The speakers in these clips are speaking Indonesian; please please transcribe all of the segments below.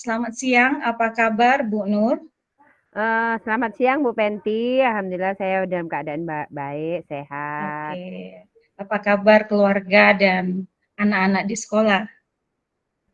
Selamat siang, apa kabar Bu Nur? Selamat siang Bu Penti, alhamdulillah saya dalam keadaan baik, sehat. Oke, apa kabar keluarga dan anak-anak di sekolah?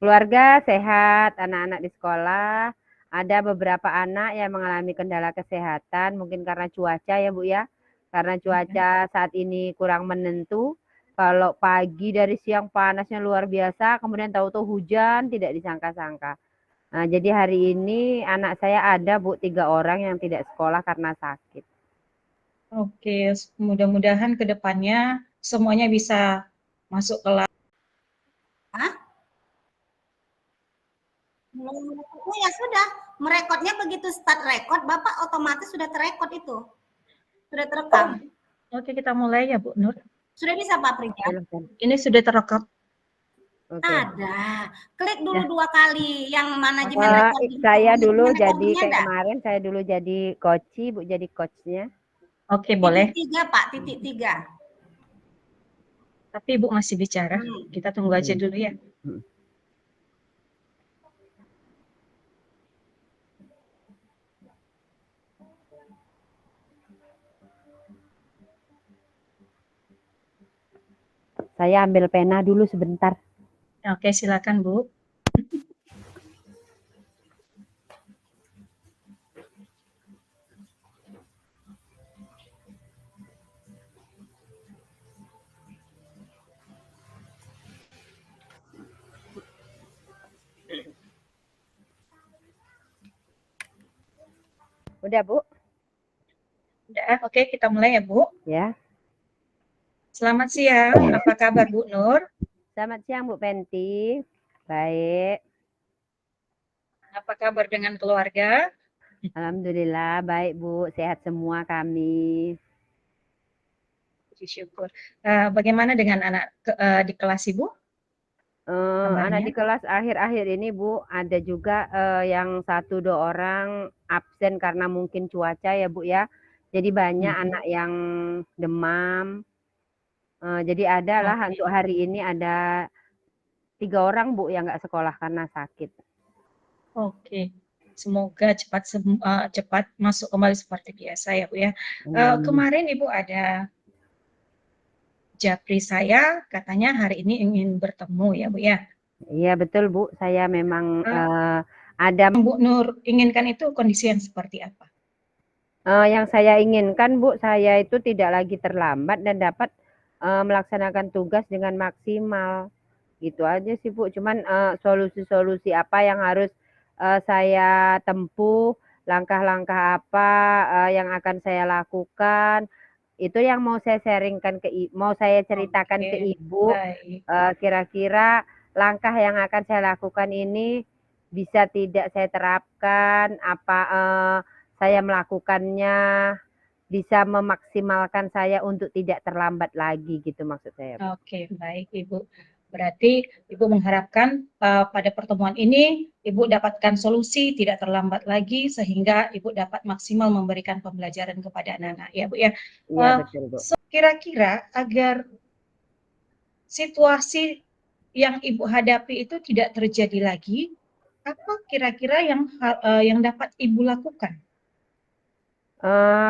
Keluarga sehat, anak-anak di sekolah. Ada beberapa anak yang mengalami kendala kesehatan, mungkin karena cuaca ya Bu ya. Karena Ya. cuaca saat ini kurang menentu. Kalau pagi dari siang panasnya luar biasa, kemudian tahu-tahu hujan, tidak disangka-sangka. Nah, jadi hari ini anak saya ada Bu, 3 orang yang tidak sekolah karena sakit. Oke, mudah-mudahan ke depannya semuanya bisa masuk kelas. Hah? Oh ya sudah, merekodnya begitu start record, Bapak otomatis sudah terekod itu. Sudah terekam. Oke, kita mulai ya Bu Nur. Sudah bisa Pak Prija? Silahkan. Ini sudah terekam. Oke. Ada. Klik dulu Ya. 2 kali yang manajemen recording. Saya dulu Manajemen jadi recordingnya kayak ada? kemarin saya dulu jadi coach, Bu jadi coachnya. Oke, boleh. Titik 3 Pak, titik 3. Tapi Ibu masih bicara. Kita tunggu aja dulu ya. Saya ambil pena dulu sebentar. Oke, silakan Bu. Udah Bu? Udah, oke kita mulai ya Bu. Ya. Selamat siang, apa kabar Bu Nur? Selamat siang Bu Penti. Baik. Apa kabar dengan keluarga? Alhamdulillah baik Bu, sehat semua kami. Puji syukur. Bagaimana dengan anak di kelas Ibu? Anak Kabarnya? di kelas akhir-akhir ini Bu, ada juga yang 1-2 orang absen karena mungkin cuaca ya Bu ya. Jadi banyak anak yang demam. Jadi ada lah untuk hari ini ada 3 orang Bu yang nggak sekolah karena sakit. Oke, semoga cepat masuk kembali seperti biasa ya Bu ya. Kemarin Ibu ada japri saya, katanya hari ini ingin bertemu ya Bu ya. Iya betul Bu, saya memang ada. Bu Nur inginkan itu kondisi yang seperti apa? Yang saya inginkan Bu, saya itu tidak lagi terlambat dan dapat melaksanakan tugas dengan maksimal. Gitu aja sih Bu, cuman solusi-solusi apa yang harus saya tempuh, langkah-langkah apa yang akan saya lakukan, itu yang mau saya sharingkan mau saya ceritakan ke Ibu. Baik. Kira-kira langkah yang akan saya lakukan ini bisa tidak saya terapkan, apa saya melakukannya bisa memaksimalkan saya untuk tidak terlambat lagi gitu maksud saya. Oke, baik Ibu. Berarti Ibu mengharapkan pada pertemuan ini Ibu dapatkan solusi tidak terlambat lagi sehingga Ibu dapat maksimal memberikan pembelajaran kepada anak-anak ya Bu ya. Iya betul Bu. Kira-kira agar situasi yang Ibu hadapi itu tidak terjadi lagi, apa kira-kira yang dapat Ibu lakukan?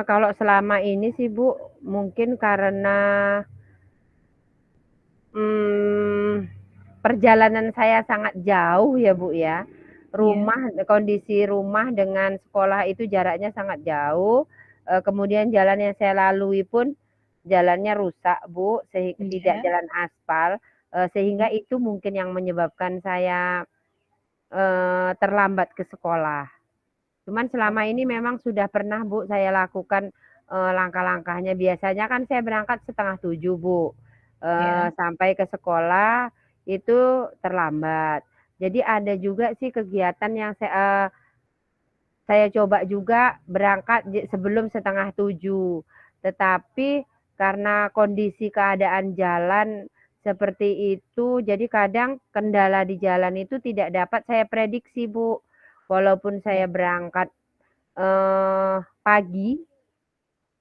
Kalau selama ini sih Bu, mungkin karena perjalanan saya sangat jauh ya Bu ya. Kondisi rumah dengan sekolah itu jaraknya sangat jauh. Kemudian jalan yang saya lalui pun jalannya rusak Bu, tidak jalan aspal. Sehingga itu mungkin yang menyebabkan saya terlambat ke sekolah. Cuman selama ini memang sudah pernah Bu saya lakukan langkah-langkahnya. Biasanya kan saya berangkat 6:30 Bu. Sampai ke sekolah itu terlambat. Jadi ada juga sih kegiatan yang saya coba juga berangkat sebelum 6:30. Tetapi karena kondisi keadaan jalan seperti itu, jadi kadang kendala di jalan itu tidak dapat saya prediksi Bu. Walaupun saya berangkat pagi,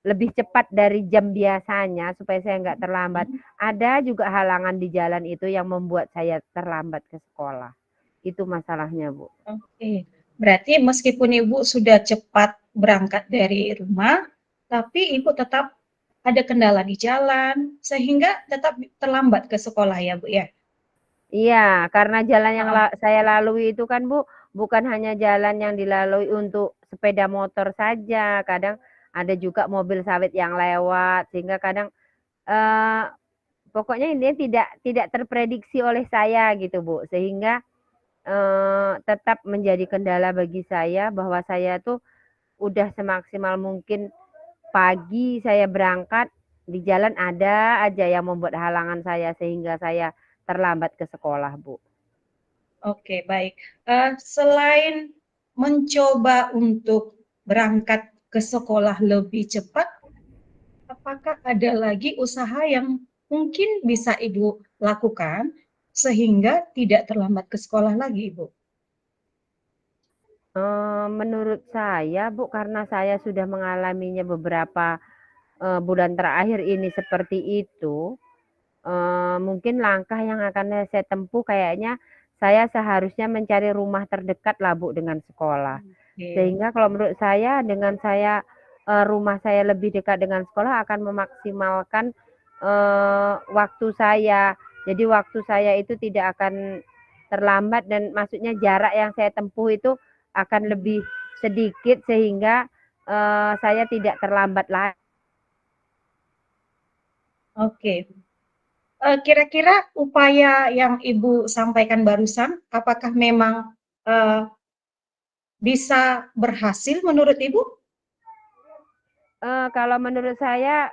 lebih cepat dari jam biasanya supaya saya nggak terlambat. Ada juga halangan di jalan itu yang membuat saya terlambat ke sekolah. Itu masalahnya, Bu. Oke, berarti meskipun Ibu sudah cepat berangkat dari rumah, tapi Ibu tetap ada kendala di jalan, sehingga tetap terlambat ke sekolah ya, Bu, ya? Iya, karena jalan yang Heeh. saya lalui itu kan, Bu, bukan hanya jalan yang dilalui untuk sepeda motor saja, kadang ada juga mobil sawit yang lewat, sehingga kadang, eee, pokoknya ini tidak terprediksi oleh saya gitu, Bu, sehingga, tetap menjadi kendala bagi saya bahwa saya tuh udah semaksimal mungkin pagi saya berangkat, di jalan ada aja yang membuat halangan saya sehingga saya terlambat ke sekolah, Bu. Oke, baik. Selain mencoba untuk berangkat ke sekolah lebih cepat, apakah ada lagi usaha yang mungkin bisa Ibu lakukan sehingga tidak terlambat ke sekolah lagi, Ibu? Menurut saya, Bu, karena saya sudah mengalaminya beberapa, bulan terakhir ini seperti itu, mungkin langkah yang akan saya tempuh kayaknya saya seharusnya mencari rumah terdekat lah, Bu, dengan sekolah. Oke. Sehingga kalau menurut saya dengan saya, rumah saya lebih dekat dengan sekolah akan memaksimalkan, waktu saya. Jadi waktu saya itu tidak akan terlambat dan maksudnya jarak yang saya tempuh itu akan lebih sedikit sehingga, saya tidak terlambat lagi. Oke. Kira-kira upaya yang Ibu sampaikan barusan, apakah memang bisa berhasil menurut Ibu? Kalau menurut saya,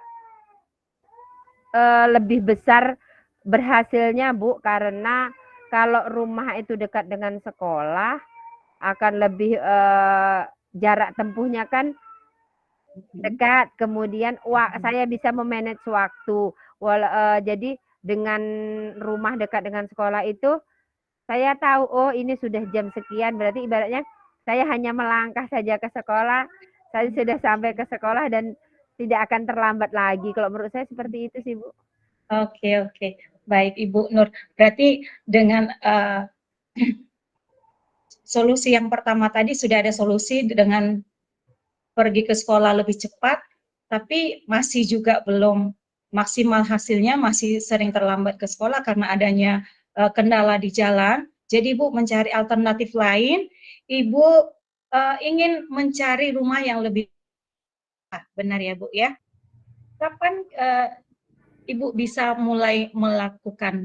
lebih besar berhasilnya, Bu, karena kalau rumah itu dekat dengan sekolah akan lebih, jarak tempuhnya kan dekat, kemudian saya bisa me-manage waktu. Jadi dengan rumah dekat dengan sekolah itu, saya tahu, oh ini sudah jam sekian, berarti ibaratnya saya hanya melangkah saja ke sekolah, saya sudah sampai ke sekolah dan tidak akan terlambat lagi. Kalau menurut saya seperti itu sih, Bu. Oke, oke. Baik, Ibu Nur. Berarti dengan solusi yang pertama tadi sudah ada solusi dengan pergi ke sekolah lebih cepat, tapi masih juga belum maksimal hasilnya, masih sering terlambat ke sekolah karena adanya kendala di jalan. Jadi Ibu mencari alternatif lain, Ibu ingin mencari rumah yang lebih benar ya Bu ya. Kapan Ibu bisa mulai Kak,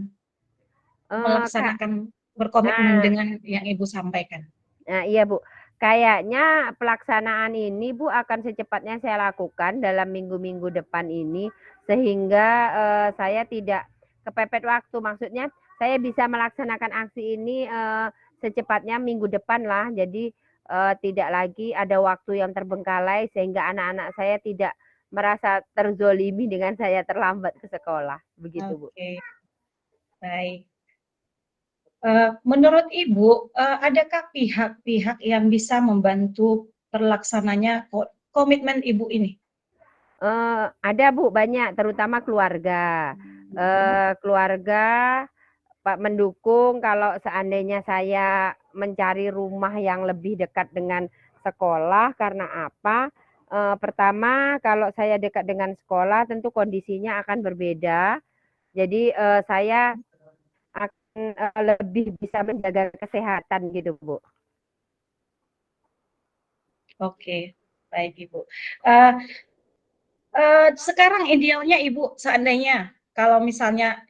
melaksanakan berkomitmen nah dengan yang Ibu sampaikan? nah iya, Bu. Kayaknya pelaksanaan ini, Bu, akan secepatnya saya lakukan dalam minggu-minggu depan ini, sehingga, saya tidak kepepet waktu. Maksudnya saya bisa melaksanakan aksi ini, secepatnya minggu depan lah. Jadi, tidak lagi ada waktu yang terbengkalai sehingga anak-anak saya tidak merasa terzolimi dengan saya terlambat ke sekolah, begitu, Bu. Oke, baik. Menurut Ibu, adakah pihak-pihak yang bisa membantu terlaksananya komitmen Ibu ini? Ada, Bu, banyak, terutama keluarga. Keluarga mendukung kalau seandainya saya mencari rumah yang lebih dekat dengan sekolah, karena apa? Pertama, kalau saya dekat dengan sekolah tentu kondisinya akan berbeda. Jadi, saya akan, lebih bisa menjaga kesehatan gitu, Bu. Oke, baik Ibu. Sekarang idealnya Ibu, seandainya kalau misalnya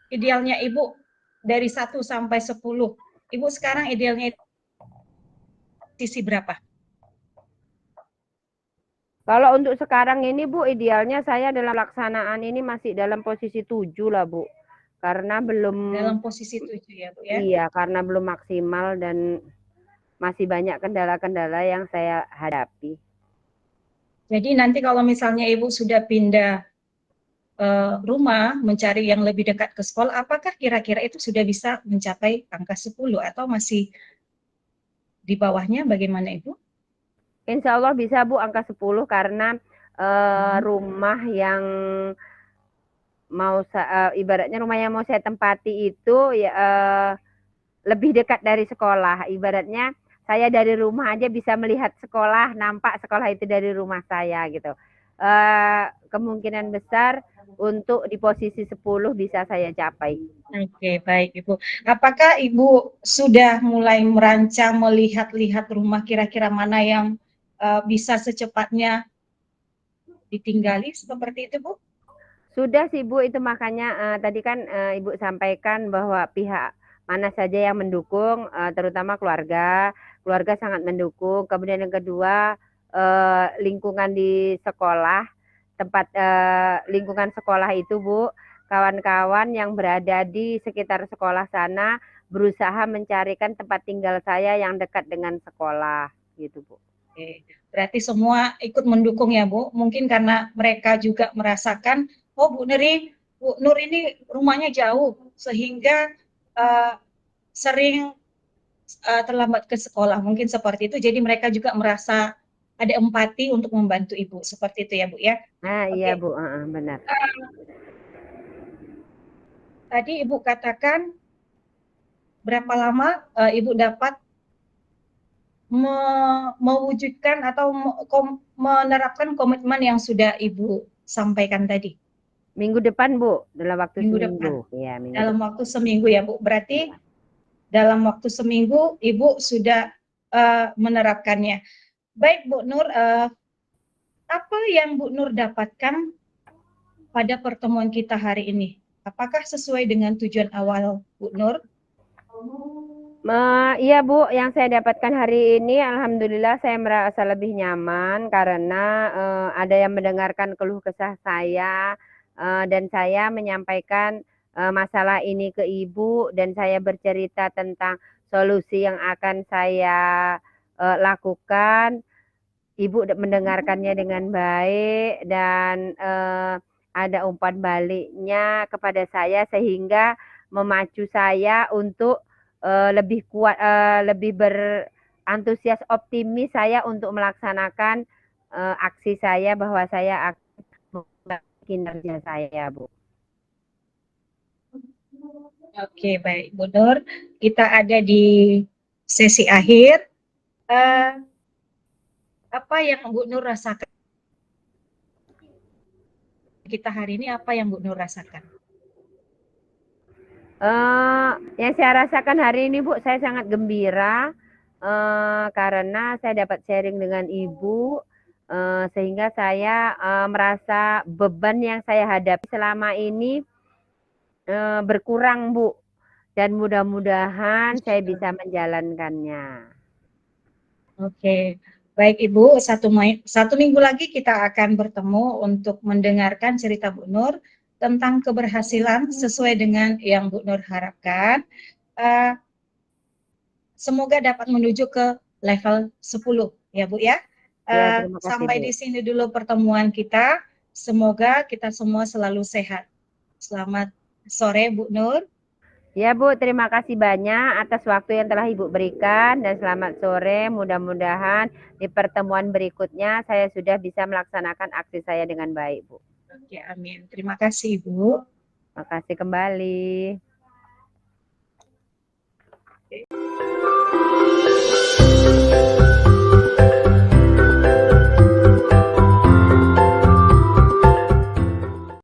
idealnya Ibu dari 1 sampai 10, Ibu sekarang idealnya sisi berapa? Kalau untuk sekarang ini, Bu, idealnya saya dalam pelaksanaan ini masih dalam posisi 7 lah, Bu. Karena belum Dalam posisi 7 ya Bu ya? iya, karena belum maksimal dan masih banyak kendala-kendala yang saya hadapi. Jadi nanti kalau misalnya Ibu sudah pindah rumah, mencari yang lebih dekat ke sekolah, apakah kira-kira itu sudah bisa mencapai angka 10 atau masih di bawahnya, bagaimana Ibu? Insya Allah bisa, Bu, angka 10 karena rumah yang ibaratnya rumah yang mau saya tempati itu ya lebih dekat dari sekolah. Ibaratnya saya dari rumah aja bisa melihat sekolah, nampak sekolah itu dari rumah saya gitu. Kemungkinan besar untuk di posisi 10 bisa saya capai. Oke, baik Ibu. Apakah Ibu sudah mulai merancang melihat-lihat rumah kira-kira mana yang bisa secepatnya ditinggali seperti itu, Bu? Sudah sih Bu, itu makanya tadi kan Ibu sampaikan bahwa pihak mana saja yang mendukung, terutama keluarga. Keluarga sangat mendukung. Kemudian yang kedua, lingkungan di sekolah, tempat lingkungan sekolah itu Bu, kawan-kawan yang berada di sekitar sekolah sana berusaha mencarikan tempat tinggal saya yang dekat dengan sekolah, gitu Bu. Oke, berarti semua ikut mendukung ya Bu. Mungkin karena mereka juga merasakan, oh Bu Nur ini rumahnya jauh sehingga sering terlambat ke sekolah. Mungkin seperti itu. Jadi mereka juga merasa ada empati untuk membantu Ibu. Seperti itu ya Bu ya. Nah, iya Oke. Bu, benar. Tadi Ibu katakan berapa lama Ibu dapat mewujudkan atau menerapkan komitmen yang sudah Ibu sampaikan tadi? Minggu depan Bu, dalam waktu Minggu depan. seminggu. Ya, minggu Dalam depan. waktu seminggu ya Bu. Berarti dalam waktu seminggu Ibu sudah menerapkannya. Baik Bu Nur, apa yang Bu Nur dapatkan pada pertemuan kita hari ini? Apakah sesuai dengan tujuan awal Bu Nur? Iya Bu, yang saya dapatkan hari ini alhamdulillah saya merasa lebih nyaman karena ada yang mendengarkan keluh kesah saya dan saya menyampaikan masalah ini ke Ibu dan saya bercerita tentang solusi yang akan saya lakukan. Ibu mendengarkannya dengan baik dan ada umpan baliknya kepada saya sehingga memacu saya untuk lebih kuat, lebih berantusias, optimis saya untuk melaksanakan aksi saya bahwa saya akan mengubah kinerja saya, Bu. Oke, baik Bu Nur. Kita ada di sesi akhir. Apa yang Bu Nur rasakan? Kita hari ini apa yang Bu Nur rasakan? Yang saya rasakan hari ini Bu, saya sangat gembira karena saya dapat sharing dengan Ibu sehingga saya merasa beban yang saya hadapi selama ini berkurang Bu, dan mudah-mudahan saya bisa menjalankannya. Oke, baik Ibu, satu minggu lagi kita akan bertemu untuk mendengarkan cerita Bu Nur tentang keberhasilan sesuai dengan yang Bu Nur harapkan. Semoga dapat menuju ke level 10 ya Bu ya. Ya, terima kasih Sampai Bu. di sini dulu pertemuan kita. Semoga kita semua selalu sehat. Selamat sore Bu Nur. Ya Bu, terima kasih banyak atas waktu yang telah Ibu berikan dan selamat sore. Mudah-mudahan di pertemuan berikutnya saya sudah bisa melaksanakan aksi saya dengan baik Bu. Oke, amin. Terima kasih Ibu. Terima kasih kembali. Oke.